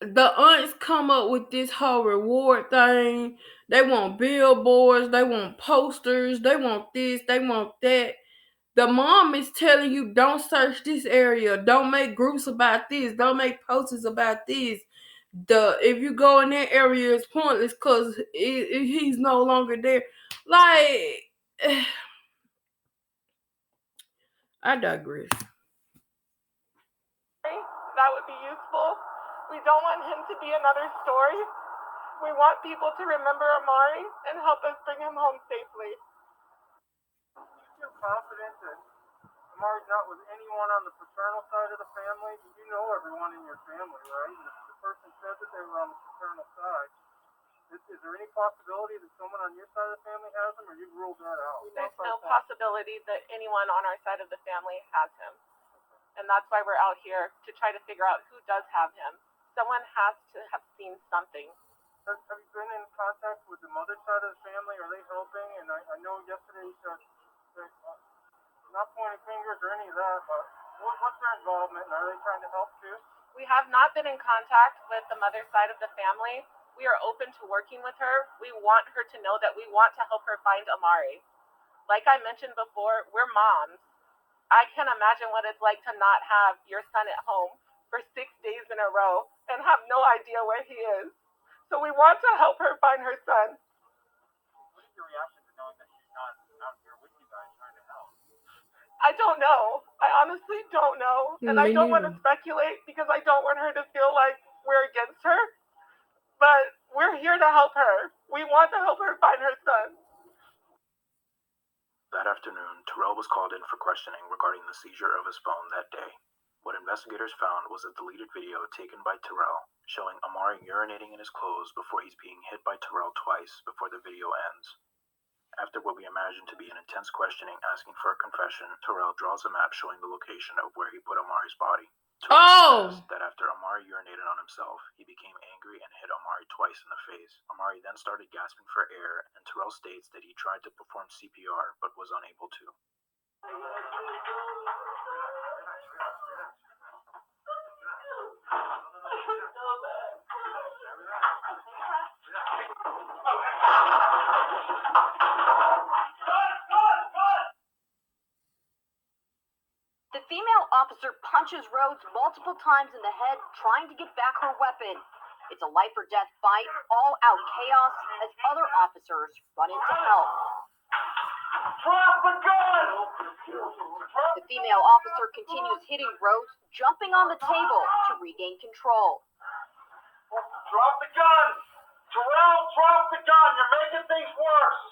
the aunts come up with this whole reward thing. They want billboards, they want posters, they want this, they want that. The mom is telling you, don't search this area, don't make groups about this, don't make posters about this. If you go in that area, it's pointless because he's no longer there. Like, I digress. That would be useful. We don't want him to be another story. We want people to remember Amari and help us bring him home safely. Do you feel confident that Amari's not with anyone on the paternal side of the family? You know everyone in your family, right? And the person said that they were on the paternal side. Is there any possibility that someone on your side of the family has him, or you've ruled that out? There's no possibility that anyone on our side of the family has him. And that's why we're out here, to try to figure out who does have him. Someone has to have seen something. Have you been in contact with the mother's side of the family? Are they helping? And I know yesterday you said they're not pointing fingers or any of that, but what's their involvement? And are they trying to help too? We have not been in contact with the mother's side of the family. We are open to working with her. We want her to know that we want to help her find Amari. Like I mentioned before, we're moms. I can't imagine what it's like to not have your son at home for 6 days in a row and have no idea where he is. So we want to help her find her son. What is your reaction to knowing that she's not out here with you guys trying to help? I don't know. I honestly don't know. And I don't want to speculate because I don't want her to feel like we're against to help her. We want to help her find her son. That afternoon, Terrell was called in for questioning regarding the seizure of his phone that day. What investigators found was a deleted video taken by Terrell showing Amari urinating in his clothes before he's being hit by Terrell twice before the video ends. After what we imagine to be an intense questioning asking for a confession, Terrell draws a map showing the location of where he put Amari's body. Terrell says that after Amari urinated on himself, he became angry and hit Amari twice in the face. Amari then started gasping for air, and Terrell states that he tried to perform CPR but was unable to. The female officer punches Rhodes multiple times in the head, trying to get back her weapon. It's a life or death fight, all out chaos as other officers run in to help. Drop the gun! The female officer continues hitting Rhodes, jumping on the table to regain control. Drop the gun! Terrell, drop the gun! You're making things worse!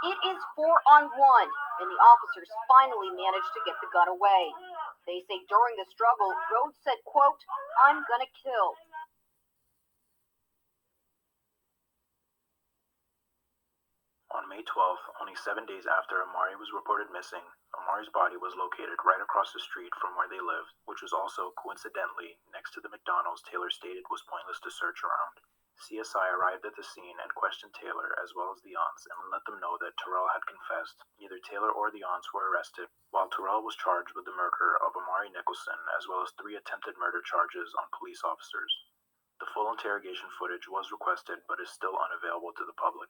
It is 4-on-1, and the officers finally managed to get the gun away. They say during the struggle, Rhodes said, quote, "I'm gonna kill." On May 12th, only 7 days after Amari was reported missing, Amari's body was located right across the street from where they lived, which was also, coincidentally, next to the McDonald's Taylor stated was pointless to search around. CSI arrived at the scene and questioned Taylor as well as the aunts and let them know that Terrell had confessed. Neither Taylor or the aunts were arrested, while Terrell was charged with the murder of Amari Nicholson as well as 3 attempted murder charges on police officers. The full interrogation footage was requested but is still unavailable to the public.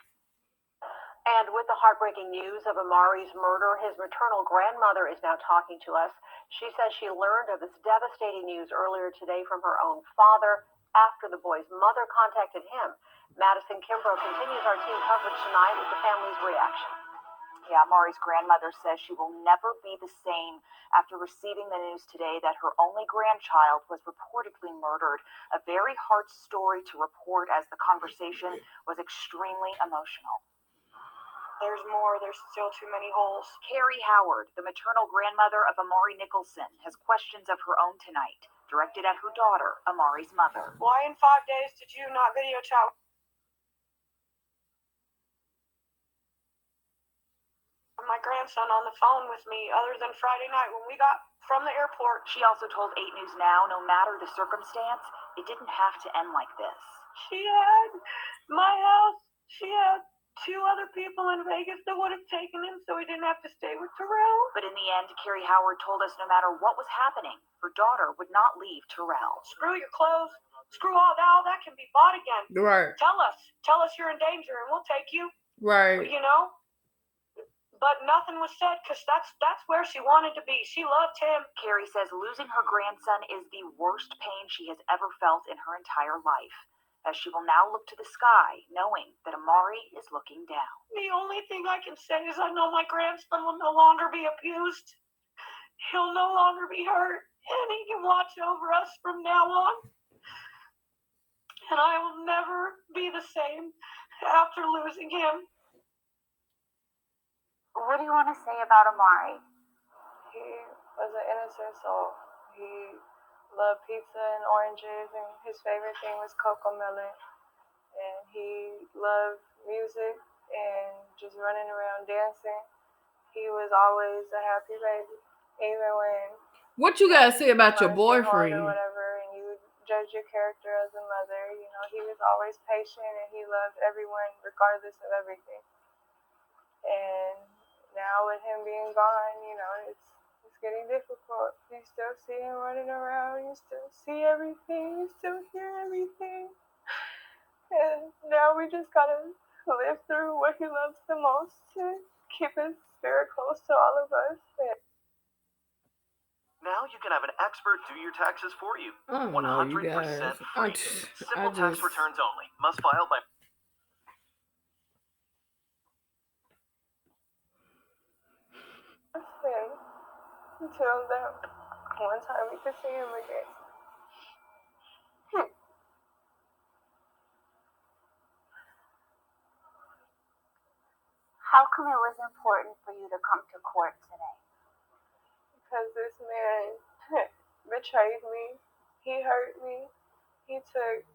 And with the heartbreaking news of Amari's murder, his maternal grandmother is now talking to us. She says she learned of this devastating news earlier today from her own father after the boy's mother contacted him. Madison Kimbrough continues our team coverage tonight with the family's reaction. Yeah, Amari's grandmother says she will never be the same after receiving the news today that her only grandchild was reportedly murdered. A very hard story to report as the conversation was extremely emotional. There's more. There's still too many holes. Carrie Howard, the maternal grandmother of Amari Nicholson, has questions of her own tonight, directed at her daughter, Amari's mother. Why in 5 days did you not video chat my grandson on the phone with me other than Friday night when we got from the airport? She also told 8 News Now, no matter the circumstance, it didn't have to end like this. She had my house. She had 2 other people in Vegas that would have taken him so he didn't have to stay with Terrell. But in the end, Carrie Howard told us no matter what was happening, her daughter would not leave Terrell. Screw your clothes. Screw all that can be bought again. Right. Tell us you're in danger and we'll take you. Right. You know? But nothing was said because that's where she wanted to be. She loved him. Carrie says losing her grandson is the worst pain she has ever felt in her entire life, as she will now look to the sky, knowing that Amari is looking down. The only thing I can say is I know my grandson will no longer be abused. He'll no longer be hurt, and he can watch over us from now on. And I will never be the same after losing him. What do you want to say about Amari? He was an innocent soul. He loved pizza and oranges, and his favorite thing was cocomelon. And he loved music and just running around dancing. He was always a happy baby, even when. What you gotta say about your boyfriend? Or whatever, and you judge your character as a mother. You know, he was always patient, and he loved everyone regardless of everything. And now with him being gone, you know, it's getting difficult. You still see him running around. You still see everything. You still hear everything. And now we just gotta live through what he loves the most to keep his spirit close to all of us. Now you can have an expert do your taxes for you. 100% free. Simple tax returns only. Must file by... Until that one time we could see him again. come it was important for you to come to court today? Because this man betrayed me. He hurt me. He took